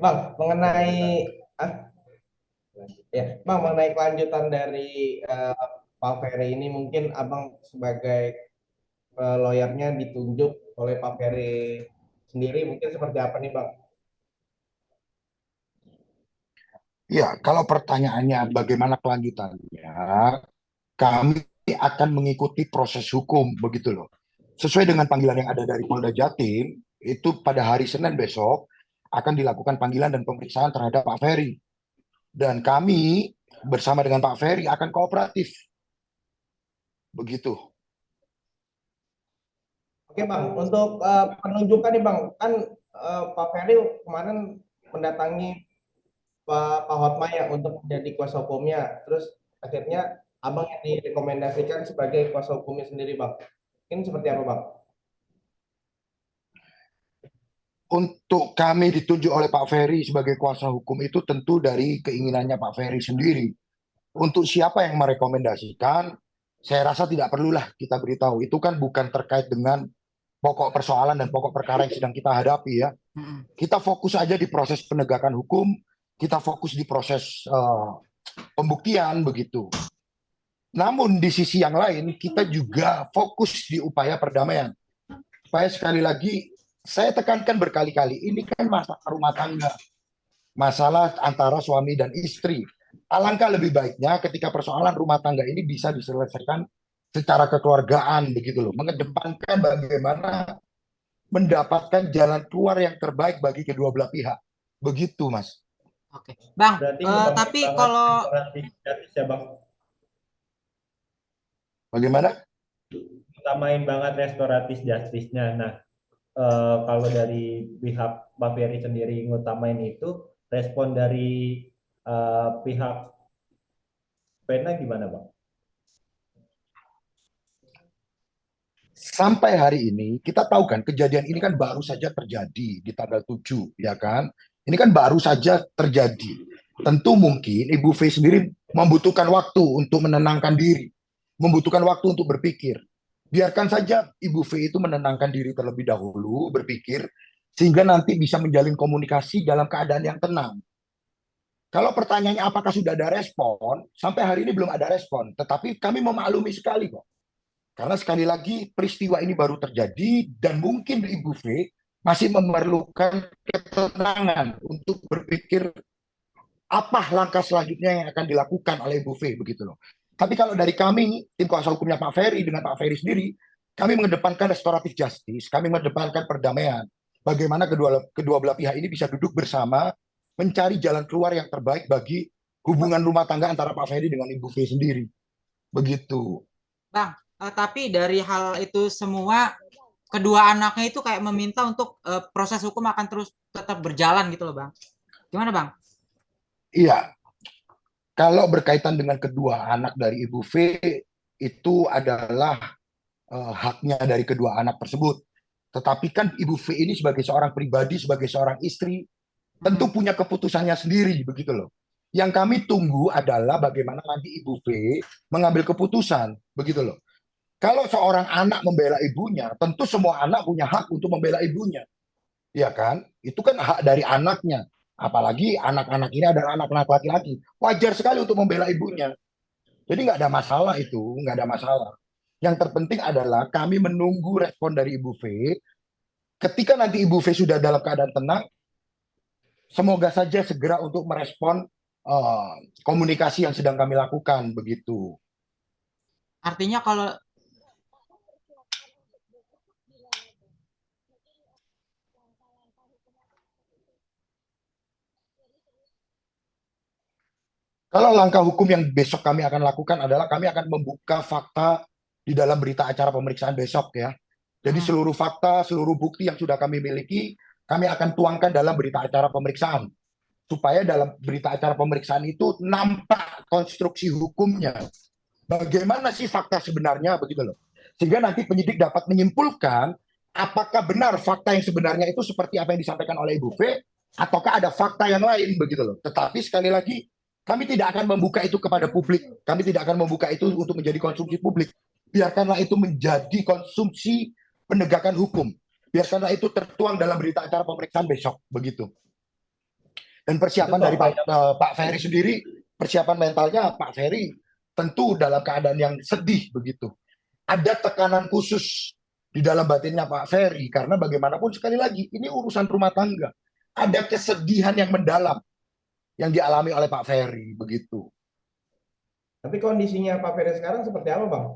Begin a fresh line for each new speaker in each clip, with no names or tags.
Bang, ah, Bang, mengenai kelanjutan dari Pak Ferry ini mungkin Abang sebagai lawyernya ditunjuk oleh Pak Ferry sendiri mungkin seperti apa nih, Bang?
Ya, kalau pertanyaannya bagaimana kelanjutannya, kami akan mengikuti proses hukum begitu loh. Sesuai dengan panggilan yang ada dari Polda Jatim, itu pada hari Senin besok akan dilakukan panggilan dan pemeriksaan terhadap Pak Ferry. Dan kami bersama dengan Pak Ferry akan kooperatif begitu.
Oke, Bang, untuk penunjukan nih, Bang, kan Pak Ferry kemarin mendatangi Pak Hotmaya untuk menjadi kuasa hukumnya. Terus akhirnya Abang yang direkomendasikan sebagai kuasa hukumnya sendiri, Bang. Ini seperti apa, Bang?
Untuk kami ditunjuk oleh Pak Ferry sebagai kuasa hukum itu tentu dari keinginannya Pak Ferry sendiri. Untuk siapa yang merekomendasikan, saya rasa tidak perlulah kita beritahu. Itu kan bukan terkait dengan pokok persoalan dan pokok perkara yang sedang kita hadapi ya.
Mm-mm.
Kita fokus aja di proses penegakan hukum, kita fokus di proses pembuktian begitu. Namun di sisi yang lain kita juga fokus di upaya perdamaian. Supaya sekali lagi saya tekankan berkali-kali, ini kan masalah rumah tangga, masalah antara suami dan istri. Alangkah lebih baiknya ketika persoalan rumah tangga ini bisa diselesaikan secara kekeluargaan begitu loh, mengedepankan bagaimana mendapatkan jalan keluar yang terbaik bagi kedua belah pihak. Begitu, Mas.
Oke, Bang.
Berarti
Tapi
ngutamain banget
kalau
restoratif justice ya, Bang.
Bagaimana?
Utamain banget restoratif justice-nya. Nah, kalau dari pihak Pak Ferry sendiri ngutamain itu, respon dari pihak Pena gimana, Bang?
Sampai hari ini kita tahu kan kejadian ini kan baru saja terjadi di tanggal 7, ya kan? Ini kan baru saja terjadi. Tentu mungkin Ibu V sendiri membutuhkan waktu untuk menenangkan diri, membutuhkan waktu untuk berpikir. Biarkan saja Ibu V itu menenangkan diri terlebih dahulu, berpikir, sehingga nanti bisa menjalin komunikasi dalam keadaan yang tenang. Kalau pertanyaannya apakah sudah ada respon, sampai hari ini belum ada respon. Tetapi kami memaklumi sekali kok. Karena sekali lagi peristiwa ini baru terjadi dan mungkin Ibu V masih memerlukan ketenangan untuk berpikir apa langkah selanjutnya yang akan dilakukan oleh Ibu V begitu loh. Tapi kalau dari kami, tim kuasa hukumnya Pak Ferry dengan Pak Ferry sendiri, kami mengedepankan restoratif justice, kami mengedepankan perdamaian. Bagaimana kedua kedua belah pihak ini bisa duduk bersama mencari jalan keluar yang terbaik bagi hubungan rumah tangga antara Pak Ferry dengan Ibu V sendiri. Begitu.
Bang, tapi dari hal itu semua, kedua anaknya itu kayak meminta untuk proses hukum akan terus tetap berjalan gitu loh, Bang. Gimana, Bang?
Iya, kalau berkaitan dengan kedua anak dari Ibu V, itu adalah haknya dari kedua anak tersebut. Tetapi kan Ibu V ini sebagai seorang pribadi, sebagai seorang istri, tentu
Mm-mm.
punya keputusannya sendiri, begitu loh. Yang kami tunggu adalah bagaimana nanti Ibu V mengambil keputusan, begitu loh. Kalau seorang anak membela ibunya, tentu semua anak punya hak untuk membela ibunya, ya kan? Itu kan hak dari anaknya. Apalagi anak-anak ini adalah anak-anak laki-laki. Wajar sekali untuk membela ibunya. Jadi nggak ada masalah itu, nggak ada masalah. Yang terpenting adalah kami menunggu respon dari Ibu V. Ketika nanti Ibu V sudah dalam keadaan tenang, semoga saja segera untuk merespon uh, komunikasi yang sedang kami lakukan begitu.
Artinya kalau
Kalau langkah hukum yang besok kami akan lakukan adalah kami akan membuka fakta di dalam berita acara pemeriksaan besok ya. Jadi
mm,
seluruh fakta, seluruh bukti yang sudah kami miliki, kami akan tuangkan dalam berita acara pemeriksaan. Supaya dalam berita acara pemeriksaan itu nampak konstruksi hukumnya. Bagaimana sih fakta sebenarnya begitu loh. Sehingga nanti penyidik dapat menyimpulkan apakah benar fakta yang sebenarnya itu seperti apa yang disampaikan oleh Ibu V ataukah ada fakta yang lain begitu loh. Tetapi sekali lagi kami tidak akan membuka itu kepada publik. Kami tidak akan membuka itu untuk menjadi konsumsi publik. Biarkanlah itu menjadi konsumsi penegakan hukum. Biarkanlah itu tertuang dalam berita acara pemeriksaan besok begitu. Dan persiapan
Itu
dari
contohnya.
Pak Ferry sendiri, persiapan mentalnya Pak Ferry tentu dalam keadaan yang sedih begitu. Ada tekanan khusus di dalam batinnya Pak Ferry karena bagaimanapun sekali lagi ini urusan rumah tangga. Ada kesedihan yang mendalam yang dialami oleh Pak Ferry begitu.
Tapi kondisinya Pak Ferry sekarang seperti apa, Bang?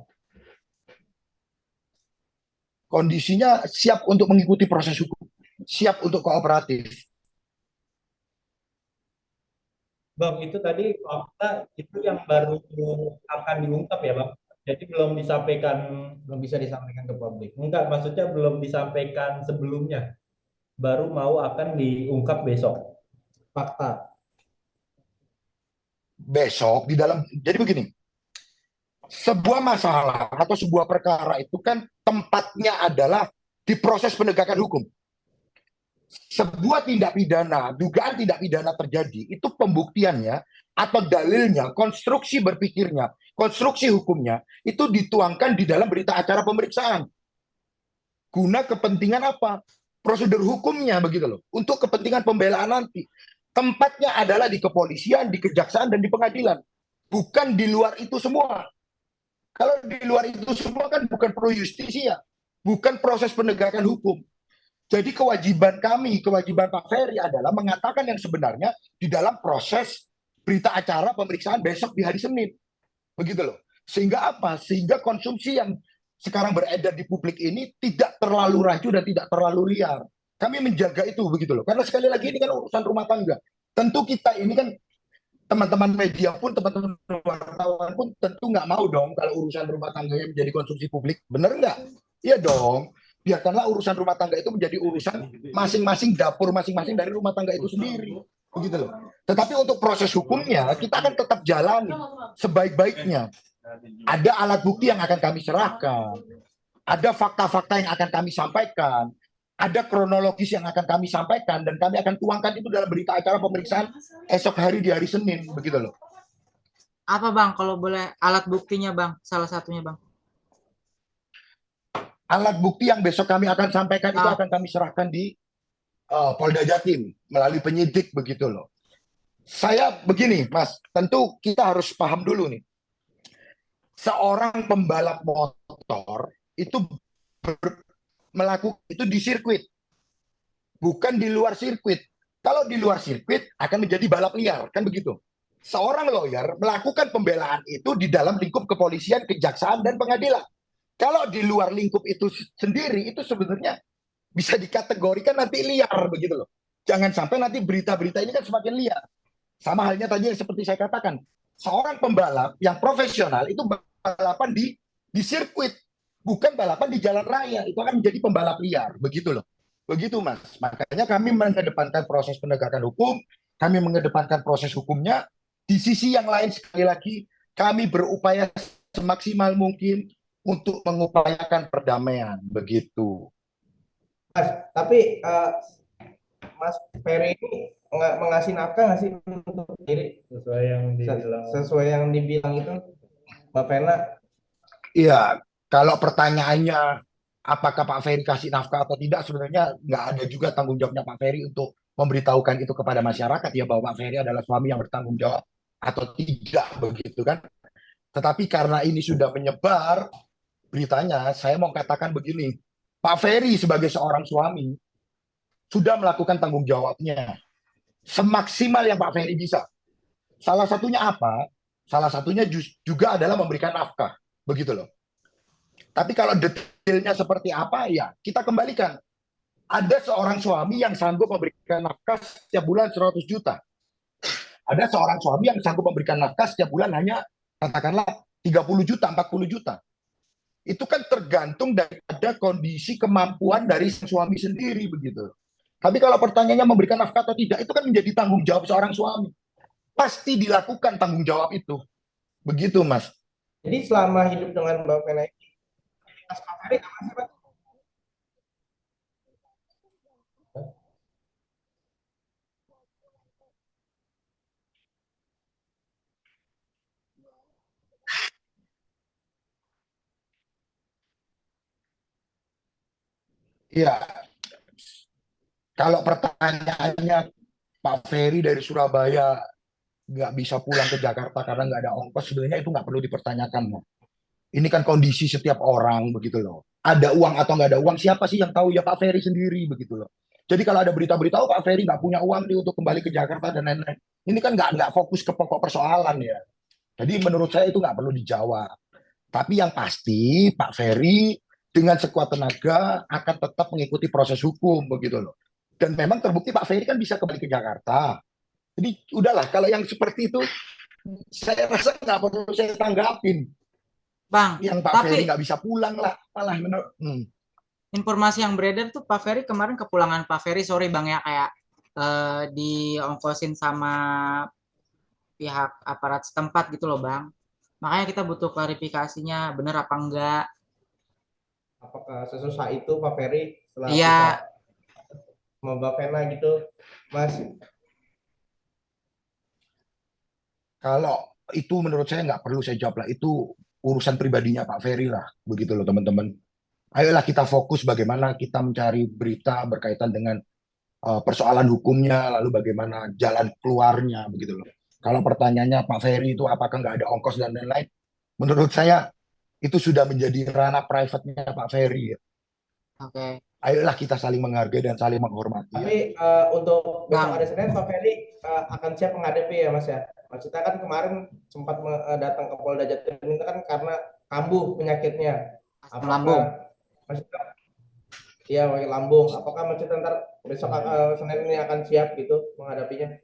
Kondisinya siap untuk mengikuti proses hukum, siap untuk kooperatif.
Bang, itu tadi fakta itu yang baru akan diungkap ya, Bang. Jadi belum disampaikan,
Belum bisa disampaikan ke publik.
enggak, maksudnya belum disampaikan sebelumnya. Baru mau akan diungkap besok.
Fakta.
Besok di dalam, jadi begini, sebuah masalah atau sebuah perkara itu kan tempatnya adalah di proses penegakan hukum. Sebuah tindak pidana, dugaan tindak pidana terjadi, itu pembuktiannya atau dalilnya, konstruksi berpikirnya, konstruksi hukumnya, itu dituangkan di dalam berita acara pemeriksaan. Guna kepentingan apa? Prosedur hukumnya begitu loh. Untuk kepentingan pembelaan nanti. Tempatnya adalah di kepolisian, di kejaksaan, dan di pengadilan. Bukan di luar itu semua. Kalau di luar itu semua kan bukan pro justisia, bukan proses penegakan hukum. Jadi kewajiban kami, kewajiban Pak Ferry adalah mengatakan yang sebenarnya di dalam proses berita acara pemeriksaan besok di hari Senin. Begitu loh. Sehingga apa? Sehingga konsumsi yang sekarang beredar di publik ini tidak terlalu rancu dan tidak terlalu liar. Kami menjaga itu begitu loh. Karena sekali lagi ini kan urusan rumah tangga. Tentu kita ini kan teman-teman media pun, teman-teman wartawan pun tentu nggak mau dong kalau urusan rumah tangganya menjadi konsumsi publik. Bener nggak? Iya dong. Biarkanlah urusan rumah tangga itu menjadi urusan masing-masing dapur masing-masing dari rumah tangga itu sendiri. Begitu loh. Tetapi untuk proses hukumnya kita akan tetap jalani sebaik-baiknya. Ada alat bukti yang akan kami serahkan. Ada fakta-fakta yang akan kami sampaikan. Ada kronologis yang akan kami sampaikan dan kami akan tuangkan itu dalam berita acara pemeriksaan esok hari di hari Senin begitu loh.
Apa Bang kalau boleh alat buktinya Bang? Salah satunya Bang.
Alat bukti yang besok kami akan sampaikan itu akan kami serahkan di Polda Jatim melalui penyidik begitu loh. Saya begini Mas, tentu kita harus paham dulu nih. Seorang pembalap motor itu melakukan itu di sirkuit, bukan di luar sirkuit. Kalau di luar sirkuit akan menjadi balap liar, kan begitu. Seorang lawyer melakukan pembelaan itu di dalam lingkup kepolisian, kejaksaan, dan pengadilan. Kalau di luar lingkup itu sendiri, itu sebenarnya bisa dikategorikan nanti liar, begitu loh. Jangan sampai nanti berita-berita ini kan semakin liar. Sama halnya tadi yang seperti saya katakan, seorang pembalap yang profesional itu balapan di sirkuit, bukan balapan di jalan raya. Itu akan menjadi pembalap liar, begitu loh. Begitu Mas. Makanya kami mengedepankan proses penegakan hukum, kami mengedepankan proses hukumnya. Di sisi yang lain sekali lagi, kami berupaya semaksimal mungkin untuk mengupayakan perdamaian, begitu.
Mas, tapi Mas Ferry ini mengasih nafkah nggak sih untuk diri
sesuai yang dibilang.
sesuai yang dibilang itu Mbak Vena?
Iya, kalau pertanyaannya apakah Pak Ferry kasih nafkah atau tidak, sebenarnya nggak ada juga tanggung jawabnya Pak Ferry untuk memberitahukan itu kepada masyarakat ya bahwa Pak Ferry adalah suami yang bertanggung jawab atau tidak begitu kan. Tetapi karena ini sudah menyebar beritanya, saya mau katakan begini, Pak Ferry sebagai seorang suami sudah melakukan tanggung jawabnya semaksimal yang Pak Ferry bisa. Salah satunya apa? Salah satunya juga adalah memberikan nafkah, begitu loh. Tapi kalau detailnya seperti apa ya kita kembalikan. Ada seorang suami yang sanggup memberikan nafkah setiap bulan 100 juta. Ada seorang suami yang sanggup memberikan nafkah setiap bulan hanya katakanlah 30 juta, 40 juta. Itu kan tergantung daripada kondisi kemampuan dari suami sendiri begitu. Tapi kalau pertanyaannya memberikan nafkah atau tidak, itu kan menjadi tanggung jawab seorang suami. Pasti dilakukan tanggung jawab itu. Begitu, Mas.
Jadi selama hidup dengan Mbak Vena ini, Mas Pak Ferry apa sih, Pak?
Iya, kalau pertanyaannya Pak Ferry dari Surabaya nggak bisa pulang ke Jakarta karena nggak ada ongkos, sebenarnya itu nggak perlu dipertanyakan. Mo. Ini kan kondisi setiap orang begitu loh. Ada uang atau nggak ada uang, siapa sih yang tahu? Ya Pak Ferry sendiri begitu loh. Jadi kalau ada berita-berita, oh Pak Ferry nggak punya uang nih untuk kembali ke Jakarta dan lain-lain. Ini kan nggak fokus ke pokok persoalan ya. Jadi menurut saya itu nggak perlu dijawab. Tapi yang pasti Pak Ferry dengan sekuat tenaga akan tetap mengikuti proses hukum begitu loh. Dan memang terbukti Pak Ferry kan bisa kembali ke Jakarta. Jadi udahlah, kalau yang seperti itu saya rasa nggak perlu saya tanggapin.
Bang,
Yang Pak Ferry
tapi
nggak bisa pulang lah, malah menurut.
informasi yang beredar tuh Pak Ferry kemarin kepulangan Pak Ferry, sorry Bang ya, kayak diongkosin sama pihak aparat setempat gitu loh Bang. Makanya kita butuh klarifikasinya, bener apa enggak.
Apakah sesusah itu Pak Ferry setelah
Iya,
bisa sama Mbak Vena gitu, Mas?
Kalau itu menurut saya nggak perlu saya jawab lah. Itu urusan pribadinya Pak Ferry lah, begitu loh teman-teman. Ayolah kita fokus bagaimana kita mencari berita berkaitan dengan persoalan hukumnya, lalu bagaimana jalan keluarnya, begitu loh. Kalau pertanyaannya Pak Ferry itu apakah nggak ada ongkos dan lain-lain, menurut saya itu sudah menjadi ranah private-nya Pak Ferry. Ya.
oke.
Ayolah kita saling menghargai dan saling menghormati. Ya.
Tapi untuk besok
Bang,
hari Senin Pak Ferry akan siap menghadapi ya Mas ya. Maksudnya kan kemarin sempat datang ke Polda Jatim itu kan karena kambuh penyakitnya.
asam lambung.
Apakah maksudnya ya pakai lambung? Apakah maksudnya ntar besok Senin ini akan siap gitu menghadapinya?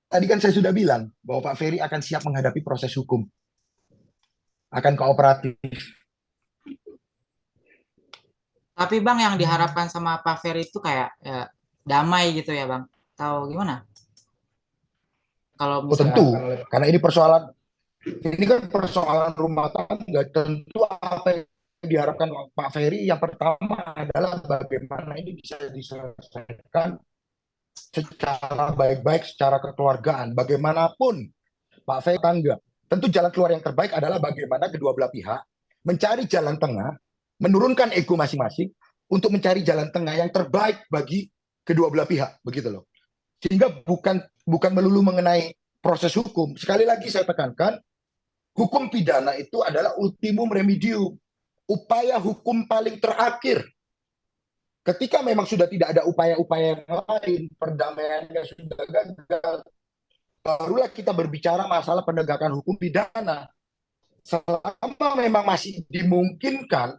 Tadi kan saya sudah bilang bahwa Pak Ferry akan siap menghadapi proses hukum, akan kooperatif.
Tapi Bang yang diharapkan sama Pak Ferry itu kayak ya, damai gitu ya Bang. Tahu gimana? Kalau
Oh
misalnya
tentu,
Diharapkan oleh
karena ini kan persoalan rumah tangga. Tentu apa yang diharapkan Pak Ferry yang pertama adalah bagaimana ini bisa diselesaikan secara baik-baik, secara kekeluargaan. Bagaimanapun Pak Ferry tangga. Tentu jalan keluar yang terbaik adalah bagaimana kedua belah pihak mencari jalan tengah, menurunkan ego masing-masing untuk mencari jalan tengah yang terbaik bagi kedua belah pihak, begitu loh. Sehingga bukan melulu mengenai proses hukum. Sekali lagi saya tekankan, hukum pidana itu adalah ultimum remedium, upaya hukum paling terakhir. Ketika memang sudah tidak ada upaya-upaya yang lain, perdamaiannya sudah gagal, barulah kita berbicara masalah penegakan hukum pidana. Selama memang masih dimungkinkan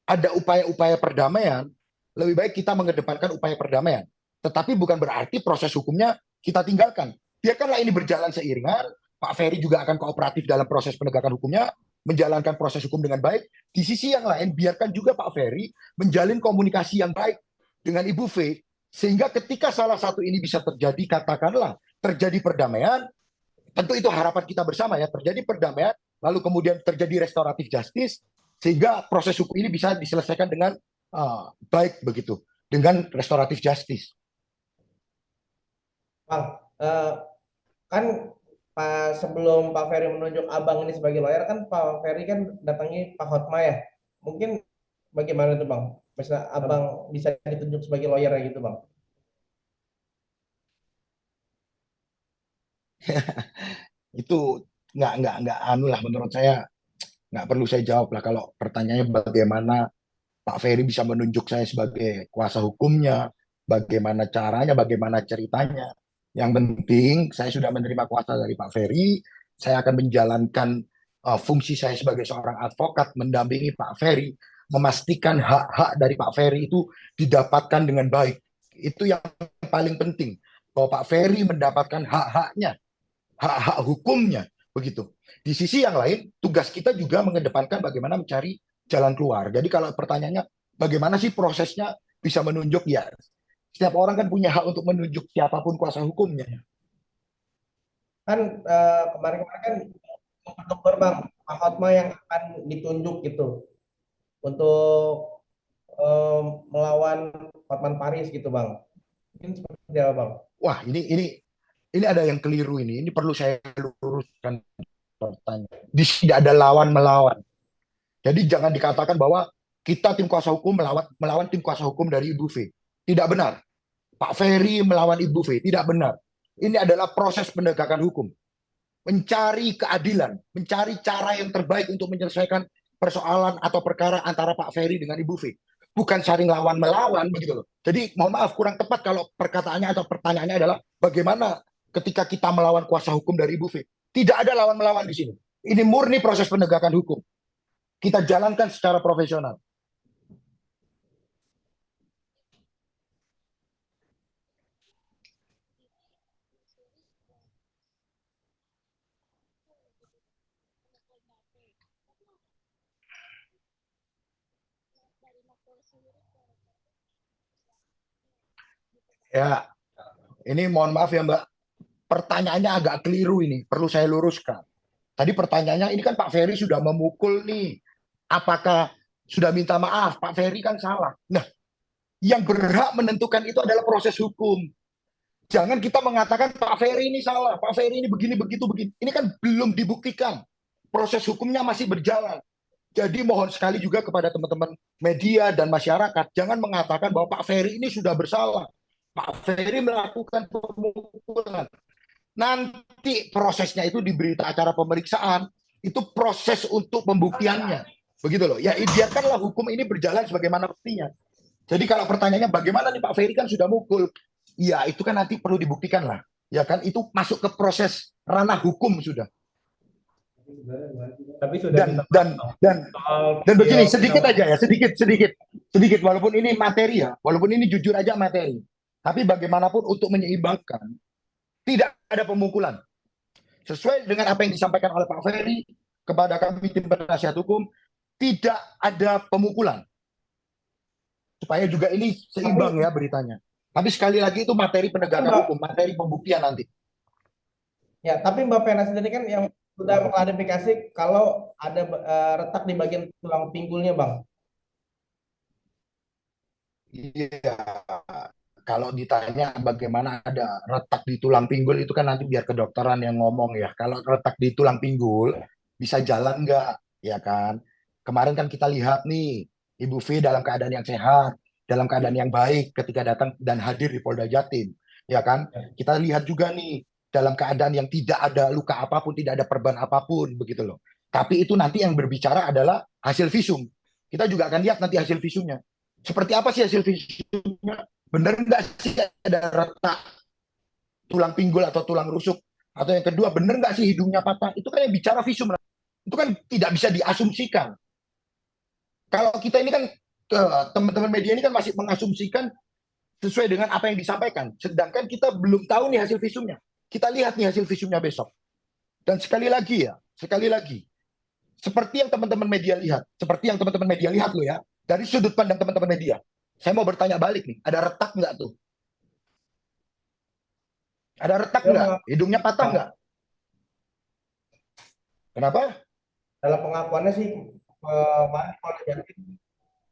ada upaya-upaya perdamaian, lebih baik kita mengedepankan upaya perdamaian. Tetapi bukan berarti proses hukumnya kita tinggalkan. Biarkanlah ini berjalan seiringan. Pak Ferry juga akan kooperatif dalam proses penegakan hukumnya, menjalankan proses hukum dengan baik. Di sisi yang lain, biarkan juga Pak Ferry menjalin komunikasi yang baik dengan Ibu V, sehingga ketika salah satu ini bisa terjadi, katakanlah terjadi perdamaian, tentu itu harapan kita bersama ya, terjadi perdamaian, lalu kemudian terjadi restoratif justice, sehingga proses hukum ini bisa diselesaikan dengan baik begitu, dengan restoratif justice.
Bang, kan sebelum Pak Ferry menunjuk Abang ini sebagai lawyer kan Pak Ferry kan datangi Pak Hotma ya. Mungkin bagaimana tuh Bang? Misalnya Abang bisa ditunjuk sebagai lawyer ya gitu Bang.
Itu nggak anu lah menurut saya, nggak perlu saya jawab lah kalau pertanyaannya bagaimana Pak Ferry bisa menunjuk saya sebagai kuasa hukumnya, bagaimana caranya, bagaimana ceritanya. Yang penting saya sudah menerima kuasa dari Pak Ferry, saya akan menjalankan fungsi saya sebagai seorang advokat, mendampingi Pak Ferry, memastikan hak-hak dari Pak Ferry itu didapatkan dengan baik. Itu yang paling penting, bahwa Pak Ferry mendapatkan hak-haknya, hak-hak hukumnya, begitu. Di sisi yang lain, tugas kita juga mengedepankan bagaimana mencari jalan keluar. Jadi kalau pertanyaannya, bagaimana sih prosesnya bisa menunjuk? Ya, setiap orang kan punya hak untuk menunjuk siapapun kuasa hukumnya.
Kan kemarin-kemarin kan dokter Bang, Pak Hotma yang akan ditunjuk gitu untuk melawan Hotman Paris gitu Bang. Mungkin seperti apa Bang?
Wah, ini ada yang keliru ini. Ini perlu saya luruskan pertanyaan. Di sini tidak ada lawan melawan. Jadi jangan dikatakan bahwa kita tim kuasa hukum melawan tim kuasa hukum dari Ibu V. Tidak benar. Pak Ferry melawan Ibu V. Tidak benar. Ini adalah proses penegakan hukum. Mencari keadilan, mencari cara yang terbaik untuk menyelesaikan persoalan atau perkara antara Pak Ferry dengan Ibu V. Bukan saling lawan melawan begitu loh. Jadi mohon maaf kurang tepat kalau perkataannya atau pertanyaannya adalah bagaimana ketika kita melawan kuasa hukum dari Ibu V. Tidak ada lawan melawan di sini. Ini murni proses penegakan hukum. Kita jalankan secara profesional. Ya, ini mohon maaf ya Mbak, pertanyaannya agak keliru ini, perlu saya luruskan. Tadi pertanyaannya, ini kan Pak Ferry sudah memukul nih, apakah sudah minta maaf? Pak Ferry kan salah. Nah, yang berhak menentukan itu adalah proses hukum. Jangan kita mengatakan Pak Ferry ini salah, Pak Ferry ini begini, begitu, begini. Ini kan belum dibuktikan. Proses hukumnya masih berjalan. Jadi mohon sekali juga kepada teman-teman media dan masyarakat, jangan mengatakan bahwa Pak Ferry ini sudah bersalah. Pak Ferry melakukan pemukulan. Nanti prosesnya itu di berita acara pemeriksaan, itu proses untuk pembuktiannya. Begitu loh. Ya biarkanlah hukum ini berjalan sebagaimana mestinya. Jadi kalau pertanyaannya bagaimana nih Pak Ferry kan sudah mukul. Ya itu kan nanti perlu dibuktikan lah. Ya kan itu masuk ke proses ranah hukum sudah.
Tapi sudah minta soal
Dan begini
beliau
sedikit
tidak
aja ya, sedikit walaupun ini materi ya, walaupun ini jujur aja materi. Tapi bagaimanapun untuk menyeimbangkan tidak ada pemukulan. Sesuai dengan apa yang disampaikan oleh Pak Ferry kepada kami tim penasihat hukum, tidak ada pemukulan. Supaya juga ini seimbang ya beritanya. Tapi sekali lagi itu materi penegakan hukum, materi pembuktian nanti.
Ya, tapi Mbak Pena sendiri kan yang sudah mengklarifikasi kalau ada retak di bagian tulang pinggulnya, Bang.
Iya, kalau ditanya bagaimana ada retak di tulang pinggul itu kan nanti biar kedokteran yang ngomong ya. Kalau retak di tulang pinggul bisa jalan nggak, ya kan? Kemarin kan kita lihat nih Ibu V dalam keadaan yang sehat, dalam keadaan yang baik ketika datang dan hadir di Polda Jatim, ya kan? Kita lihat juga nih dalam keadaan yang tidak ada luka apapun, tidak ada perban apapun, begitu loh. Tapi itu nanti yang berbicara adalah hasil visum. Kita juga akan lihat nanti hasil visumnya. Seperti apa sih hasil visumnya? Benar nggak sih ada retak tulang pinggul atau tulang rusuk? Atau yang kedua, benar nggak sih hidungnya patah? Itu kan yang bicara visum. Itu kan tidak bisa diasumsikan. Kalau kita ini kan, teman-teman media ini kan masih mengasumsikan sesuai dengan apa yang disampaikan. Sedangkan kita belum tahu nih hasil visumnya. Kita lihat nih hasil visumnya besok. Dan sekali lagi ya, seperti yang teman-teman media lihat loh ya, dari sudut pandang teman-teman media. Saya mau bertanya balik nih, ada retak nggak tuh? Ada retak nggak? Hidungnya patah nggak? Kenapa?
Dalam pengakuannya sih kemarin kalau Jatim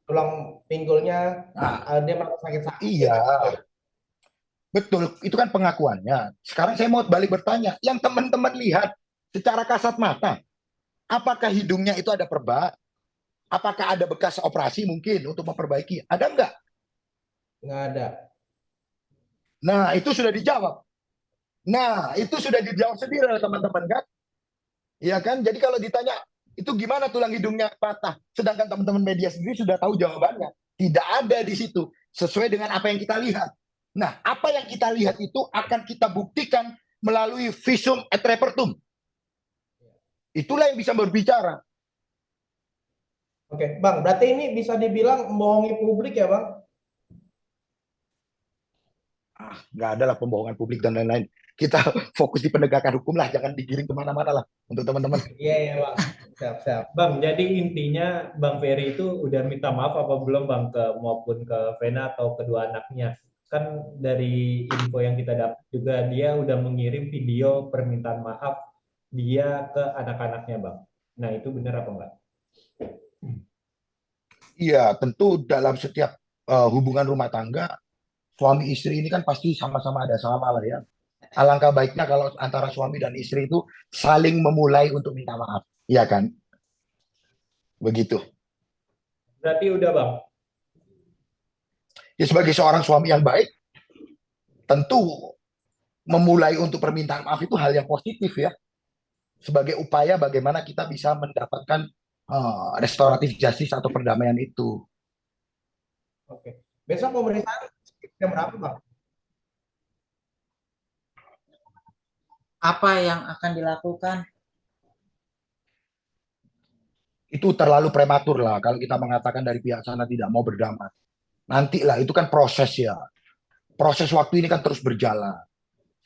tulang pinggulnya dia merasa sakit-sakit.
Iya, betul. Itu kan pengakuannya. Sekarang saya mau balik bertanya, yang teman-teman lihat secara kasat mata, apakah hidungnya itu ada perban? Apakah ada bekas operasi mungkin untuk memperbaiki? Ada nggak?
Nggak ada.
Nah, itu sudah dijawab. Sendiri oleh teman-teman kan? Iya kan? Jadi kalau ditanya, itu gimana tulang hidungnya patah? Sedangkan teman-teman media sendiri sudah tahu jawabannya. Tidak ada di situ. Sesuai dengan apa yang kita lihat. Nah, apa yang kita lihat itu akan kita buktikan melalui visum et repertum. Itulah yang bisa berbicara.
Oke, Bang, berarti ini bisa dibilang membohongi publik ya, Bang?
Nggak ada lah pembohongan publik dan lain-lain. Kita fokus di penegakan hukum lah, jangan digiring kemana-mana lah untuk teman-teman.
Iya, iya, Bang. Siap.
Bang, jadi intinya Bang Ferry itu udah minta maaf apa belum Bang maupun ke Vena atau kedua anaknya? Kan dari info yang kita dapat juga dia udah mengirim video permintaan maaf dia ke anak-anaknya Bang. Nah itu benar apa enggak?
Iya, tentu dalam setiap hubungan rumah tangga, suami istri ini kan pasti sama-sama ada salah lah ya. Alangkah baiknya kalau antara suami dan istri itu saling memulai untuk minta maaf. Iya kan? Begitu.
Berarti udah Bang?
Ya sebagai seorang suami yang baik, tentu memulai untuk permintaan maaf itu hal yang positif ya, sebagai upaya bagaimana kita bisa mendapatkan restoratif justice atau perdamaian itu.
Oke. Besok pemeriksaan jam berapa, Bang?
Apa yang akan dilakukan?
Itu terlalu prematur lah kalau kita mengatakan dari pihak sana tidak mau berdamai. Nantilah, itu kan proses ya. Proses waktu ini kan terus berjalan.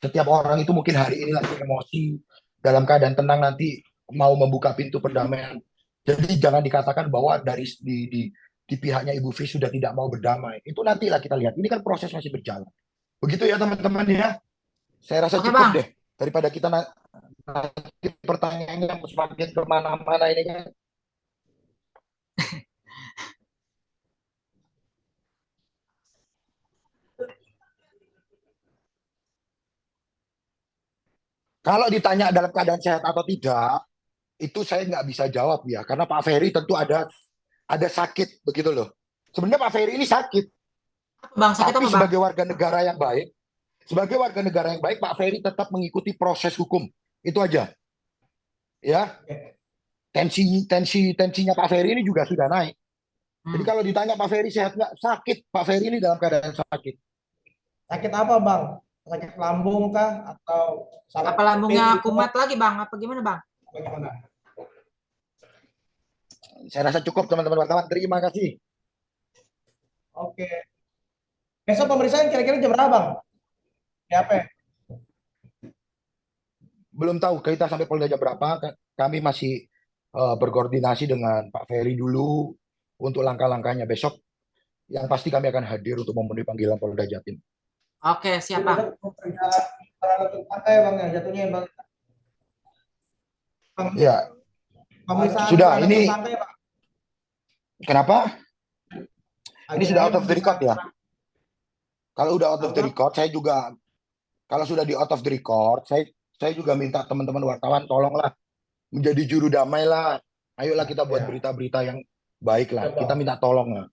Setiap orang itu mungkin hari ini lagi emosi, dalam keadaan tenang nanti mau membuka pintu perdamaian. Jadi jangan dikatakan bahwa dari di pihaknya Ibu V sudah tidak mau berdamai. Itu nantilah kita lihat. Ini kan proses masih berjalan. Begitu ya teman-teman ya. Saya rasa
Oke,
cukup
Bang.
deh daripada kita nanti pertanyaannya semakin kemana-mana ini kan. Kalau ditanya dalam keadaan sehat atau tidak, itu saya nggak bisa jawab ya, karena Pak Ferry tentu ada sakit begitu loh. Sebenarnya Pak Ferry ini sakit,
Bang, sakit
tapi
apa, Bang?
sebagai warga negara yang baik, Pak Ferry tetap mengikuti proses hukum. Itu aja. Ya, tensinya Pak Ferry ini juga sudah naik. Jadi kalau ditanya Pak Ferry sehat nggak? Sakit. Pak Ferry ini dalam keadaan sakit.
Sakit apa, Bang? Sakit lambung kah atau saraf
Apa lambungnya
kemih gitu,
kumat lagi, Bang? Apa gimana, Bang?
bagaimana?
Saya rasa cukup teman-teman wartawan. Terima kasih.
Oke. Besok pemeriksaan kira-kira jam berapa, Bang? Ya, apa?
Belum tahu kita sampai Polda jam berapa. Kami masih berkoordinasi dengan Pak Ferry dulu untuk langkah-langkahnya besok. Yang pasti kami akan hadir untuk memenuhi panggilan Polda Jatim.
Oke, siap, Bang.
Santai, Bang, ya jatuhnya, Bang. Bang,
Ya,
pemeriksaan
sudah,
terhadap
ini
tersangka ya, Bang?
kenapa? Ini sudah
Agendanya
out of the record ya. Kalau udah out of the
Apa?
record, saya juga kalau sudah di out of the record, saya juga minta teman-teman wartawan tolonglah menjadi juru damai lah. Ayolah kita buat
Ya.
berita-berita yang baik lah.
Betul.
Kita minta tolong lah.